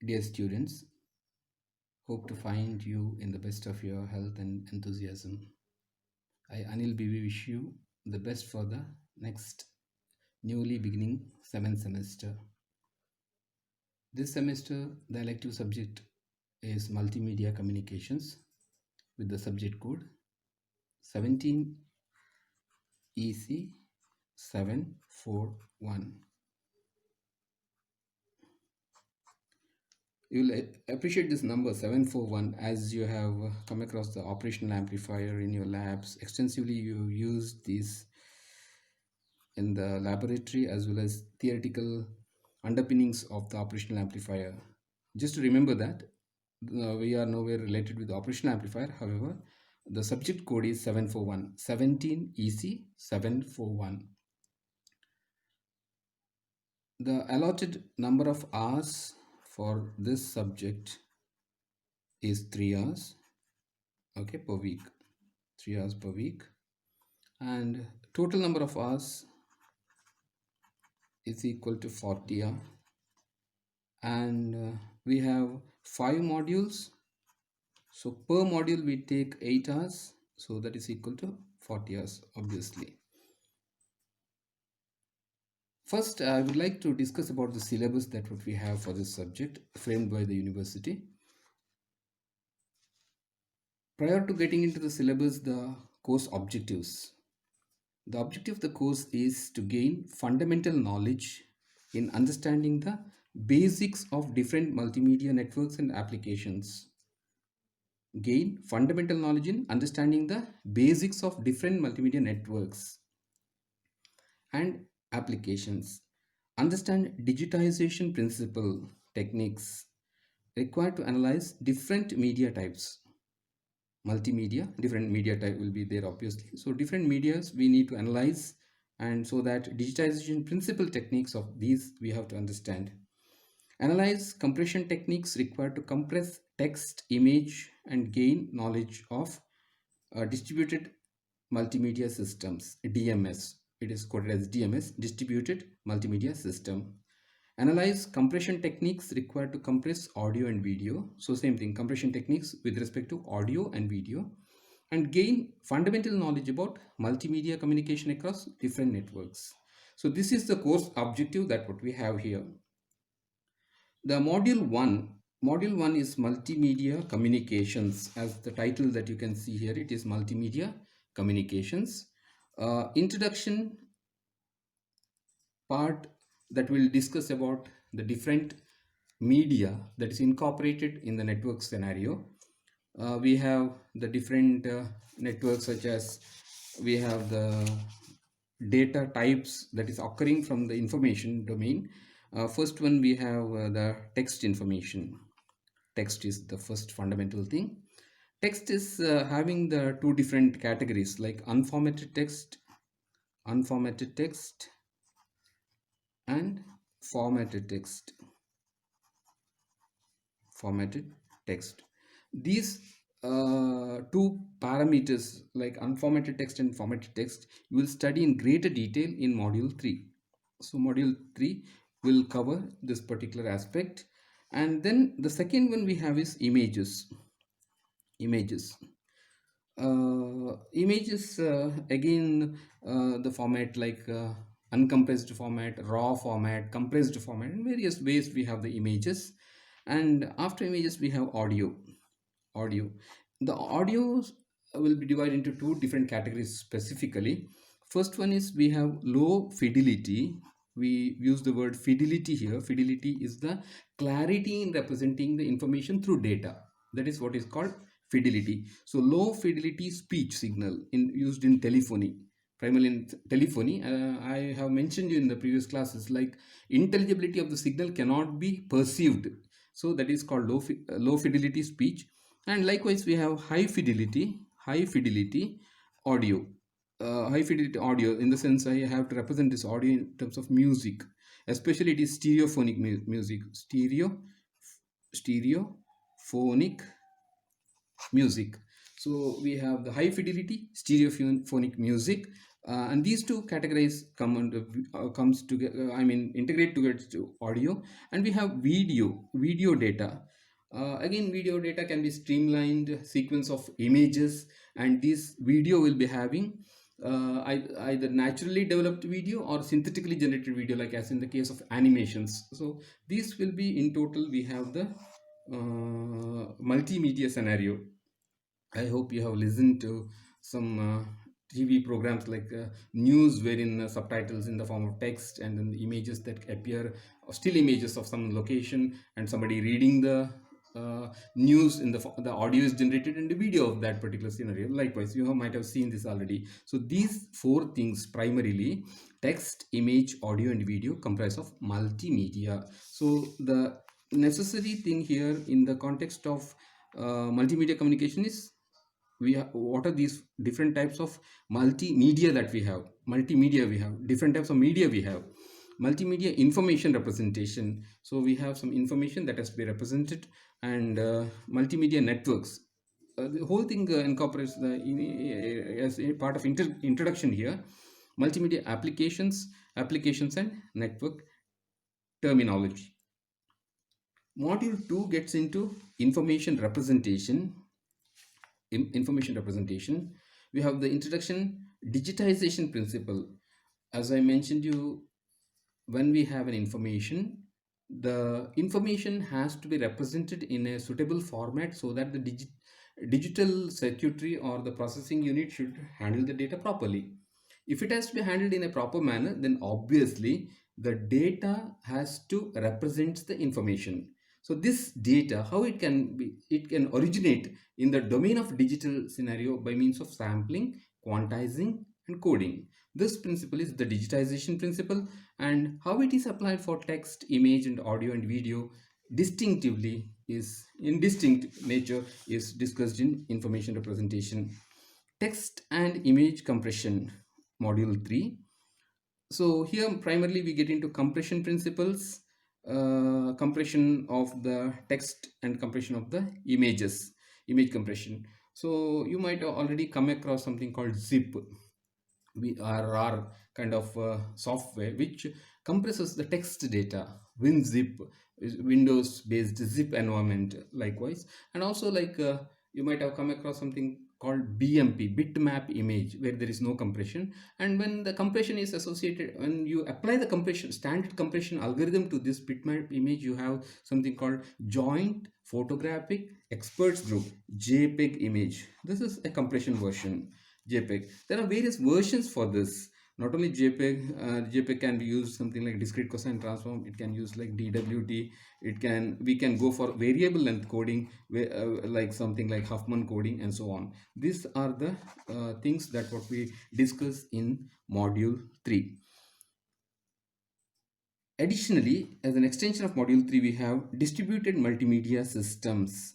Dear students, hope to find you in the best of your health and enthusiasm. I, Anil BB, wish you the best for the next newly beginning 7th semester. This semester, the elective subject is Multimedia Communications with the subject code 17 EC 741. You will appreciate this number 741 as you have come across the operational amplifier in your labs. Extensively, you use this in the laboratory as well as theoretical underpinnings of the operational amplifier. Just to remember that we are nowhere related with the operational amplifier. However, the subject code is 741, 17 EC 741. The allotted number of hours for this subject is 3 hours, okay, per week. 3 hours per week, and total number of hours is equal to 40 hours, and we have 5 modules, so per module we take 8 hours, so that is equal to 40 hours obviously. First, I would like to discuss about the syllabus that what we have for this subject framed by the university. Prior to getting into the syllabus, the course objectives. The objective of the course is to gain fundamental knowledge in understanding the basics of different multimedia networks and applications. Gain fundamental knowledge in understanding the basics of different multimedia networks and applications. Understand digitization principle techniques required to analyze different media types. Multimedia, different media type will be there obviously. So different medias we need to analyze, and so that digitization principle techniques of these we have to understand. Analyze compression techniques required to compress text, image, and gain knowledge of distributed multimedia systems, DMS. It is coded as DMS, distributed multimedia system. Analyze compression techniques required to compress audio and video. So same thing, compression techniques with respect to audio and video, and gain fundamental knowledge about multimedia communication across different networks. So this is the course objective that what we have here. The module 1 is multimedia communications. As the title that you can see here, it is multimedia communications. Introduction part that will discuss about the different media that is incorporated in the network scenario. We have the different networks, such as we have the data types that is occurring from the information domain. First one, we have the text information. Text is the first fundamental thing. Text is having the two different categories, like unformatted text and formatted text. These two parameters, like unformatted text and formatted text, you will study in greater detail in module 3. So module 3 will cover this particular aspect. And then the second one we have is images. Again, the format, like uncompressed format, raw format, compressed format, in various ways we have the images. And after images we have audio. The audio will be divided into two different categories specifically. First one is we have low fidelity. We use the word fidelity here. Fidelity is the clarity in representing the information through data. That is what is called fidelity. So low fidelity speech signal used in telephony, primarily in telephony. I have mentioned you in the previous classes, like intelligibility of the signal cannot be perceived. So that is called low fidelity speech. And likewise we have high fidelity audio. High fidelity audio, in the sense I have to represent this audio in terms of music, especially it is stereophonic music. Stereophonic music. So we have the high fidelity stereophonic music. And these two categories comes together, I mean integrate together to audio. And we have video data. Again, video data can be streamlined sequence of images, and this video will be having either naturally developed video or synthetically generated video, like as in the case of animations. So this will be, in total we have the multimedia scenario. I hope you have listened to some TV programs like news, wherein subtitles in the form of text, and then the images that appear, or still images of some location, and somebody reading the news in the audio is generated in the video of that particular scenario. Likewise, you might have seen this already. So these four things primarily, text, image, audio, and video, comprise of multimedia. So the necessary thing here in the context of multimedia communication is, what are these different types of multimedia that we have? Multimedia, we have different types of media. We have multimedia information representation, so we have some information that has to be represented. And multimedia networks, the whole thing incorporates as a part of introduction here, multimedia applications and network terminology. Module 2 gets into information representation. Information representation, we have the introduction, digitization principle. As I mentioned you, when we have an information, the information has to be represented in a suitable format, so that the digital circuitry or the processing unit should handle the data properly. If it has to be handled in a proper manner, then obviously the data has to represent the information. So this data, how it can be, it can originate in the domain of digital scenario by means of sampling, quantizing, and coding. This principle is the digitization principle, and how it is applied for text, image, and audio and video distinctively is in distinct nature is discussed in information representation. Text and image compression, module 3. So here primarily we get into compression principles, compression of the text and compression of the images, image compression. So you might already come across something called zip. We are kind of software which compresses the text data. WinZip is Windows based zip environment, likewise. And also, like you might have come across something called BMP, bitmap image, where there is no compression. And when the compression is associated, when you apply the compression, standard compression algorithm to this bitmap image, you have something called joint photographic experts group, JPEG image. This is a compression version. JPEG. There are various versions for this. Not only JPEG, JPEG can be used something like discrete cosine transform. It can use like DWT. We can go for variable length coding, like something like Huffman coding, and so on. These are the things that what we discuss in module 3. Additionally, as an extension of module 3, we have distributed multimedia systems.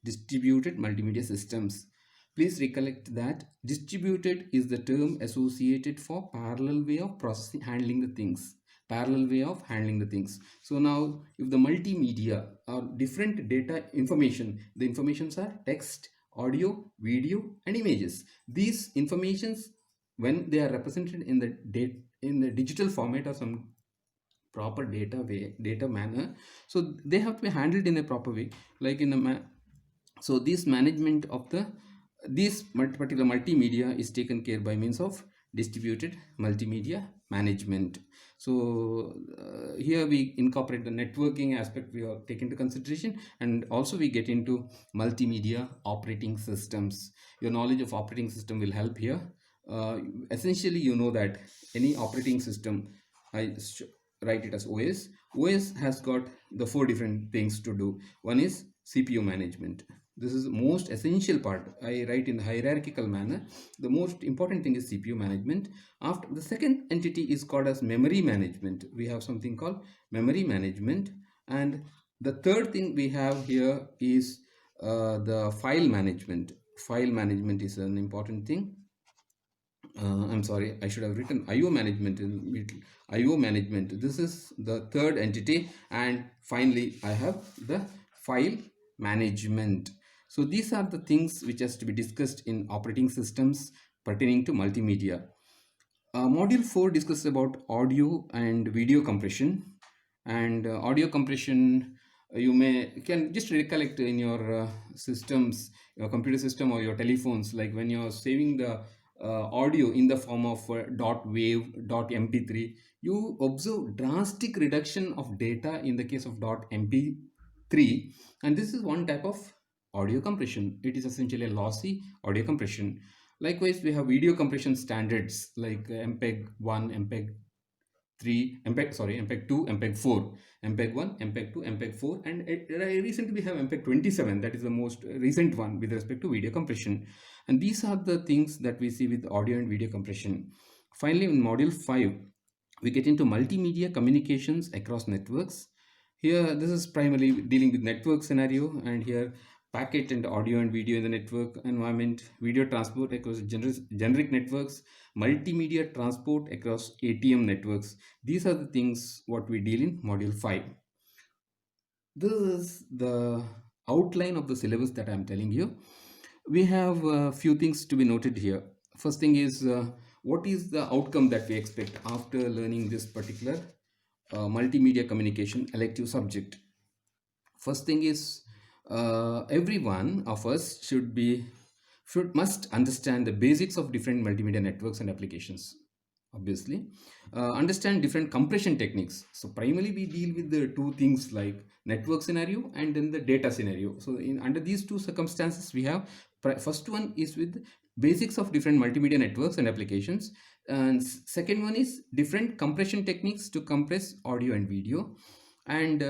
Distributed multimedia systems. Please recollect that distributed is the term associated for parallel way of processing, handling the things. Parallel way of handling the things. So now, if the multimedia or different data information, the informations are text, audio, video, and images. These informations, when they are represented in the digital format or some proper data manner, so they have to be handled in a proper way, like in a so this management of this particular multimedia is taken care by means of distributed multimedia management. So here we incorporate the networking aspect, we are taken into consideration, and also we get into multimedia operating systems. Your knowledge of operating system will help here. Essentially, you know that any operating system, I write it as OS. OS has got the 4 different things to do. One is CPU management. This is the most essential part. I write in hierarchical manner. The most important thing is CPU management. After, the second entity is called as memory management. We have something called memory management. And the third thing we have here is the file management. File management is an important thing. I'm sorry, I should have written IO management in middle. IO management, this is the third entity. And finally, I have the file management. So these are the things which has to be discussed in operating systems pertaining to multimedia. Module 4 discusses about audio and video compression. And audio compression, you can just recollect in your systems, your computer system or your telephones, like when you're saving the audio in the form of dot wave, dot mp3, you observe drastic reduction of data in the case of dot mp3, and this is one type of audio compression. It is essentially a lossy audio compression. Likewise, we have video compression standards like MPEG 1, MPEG 3, MPEG, sorry, MPEG 2, MPEG 4, MPEG 1, MPEG 2, MPEG 4, and recently we have MPEG 27, that is the most recent one with respect to video compression. And these are the things that we see with audio and video compression. Finally, in module 5, we get into multimedia communications across networks. Here, this is primarily dealing with network scenario, and here packet and audio and video in the network environment, video transport across generic networks, multimedia transport across ATM networks. These are the things what we deal in module 5. This is the outline of the syllabus that I'm telling you. We have a few things to be noted here. First thing is, what is the outcome that we expect after learning this particular multimedia communication elective subject? First thing is, every one of us must understand the basics of different multimedia networks and applications. Obviously, understand different compression techniques. So primarily we deal with the two things like network scenario and then the data scenario. So under these two circumstances, we have first one is with basics of different multimedia networks and applications, and second one is different compression techniques to compress audio and video, and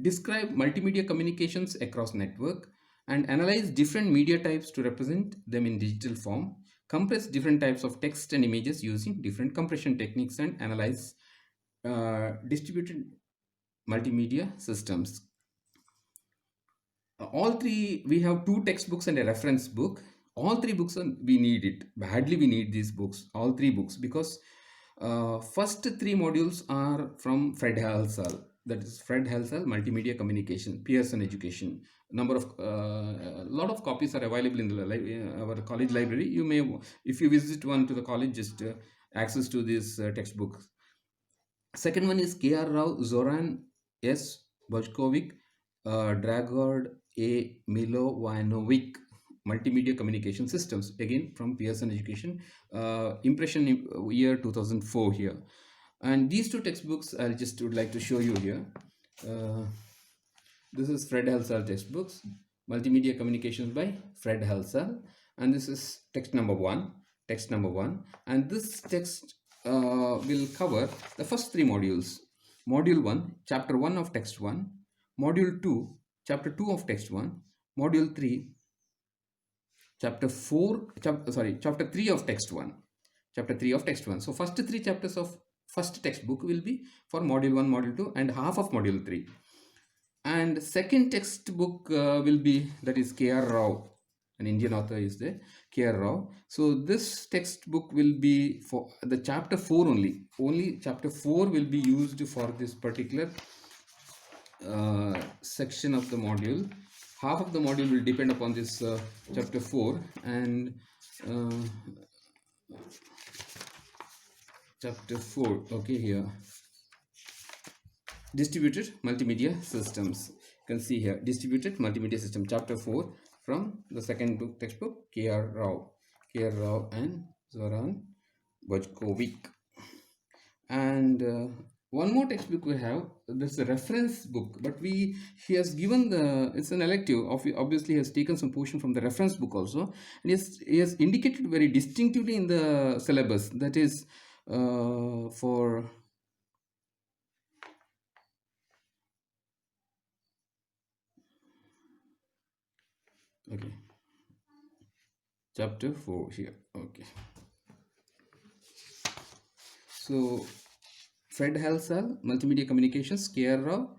describe multimedia communications across network, and analyze different media types to represent them in digital form, compress different types of text and images using different compression techniques, and analyze distributed multimedia systems. All three, we have two textbooks and a reference book. All three books we need it badly. We need these books, all three books, because first three modules are from Fred Halsall, that is Fred Halsall Multimedia Communication, Pearson Education. Number of a lot of copies are available in the our college library. You may, if you visit one to the college, just access to this textbook. Second one is K.R. Rao, Zoran S. Bojkovic, Dragod A. Milovanovic, Multimedia Communication Systems, again from Pearson Education, impression year 2004 here. And these two textbooks I just would like to show you here. This is Fred Halsall textbooks, Multimedia Communications by Fred Halsall, and this is text number one, and this text will cover the first three modules. Module 1, chapter 1 of text 1, module 2, chapter 2 of text 1, module 3, chapter 3 of text 1, So first three chapters of first textbook will be for module 1, module 2, and half of module 3. And second textbook will be, that is K.R. Rao, an Indian author is there, K.R. Rao. So this textbook will be for the chapter 4 only. Only chapter 4 will be used for this particular section of the module. Half of the module will depend upon this chapter 4, and chapter 4, okay, here. Distributed multimedia systems. You can see here, distributed multimedia system, chapter 4 from the second book textbook, K.R. Rao and Zoran Bojkovic. And one more textbook we have, there's a reference book, but he has given it's an elective, obviously he has taken some portion from the reference book also, and he has indicated very distinctively in the syllabus, that is for okay, chapter 4 here. Okay, so Fred Halsall, Multimedia Communications, K.R. Rao,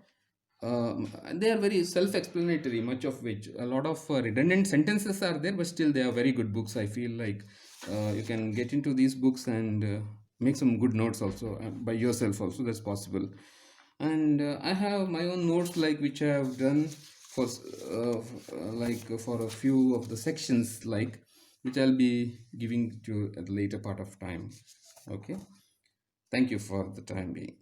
they are very self-explanatory, much of which, a lot of redundant sentences are there, but still they are very good books. I feel like you can get into these books and make some good notes also by yourself also, that's possible. And I have my own notes, like which I have done for for a few of the sections, like which I'll be giving to at the later part of time. Okay. Thank you for the time being.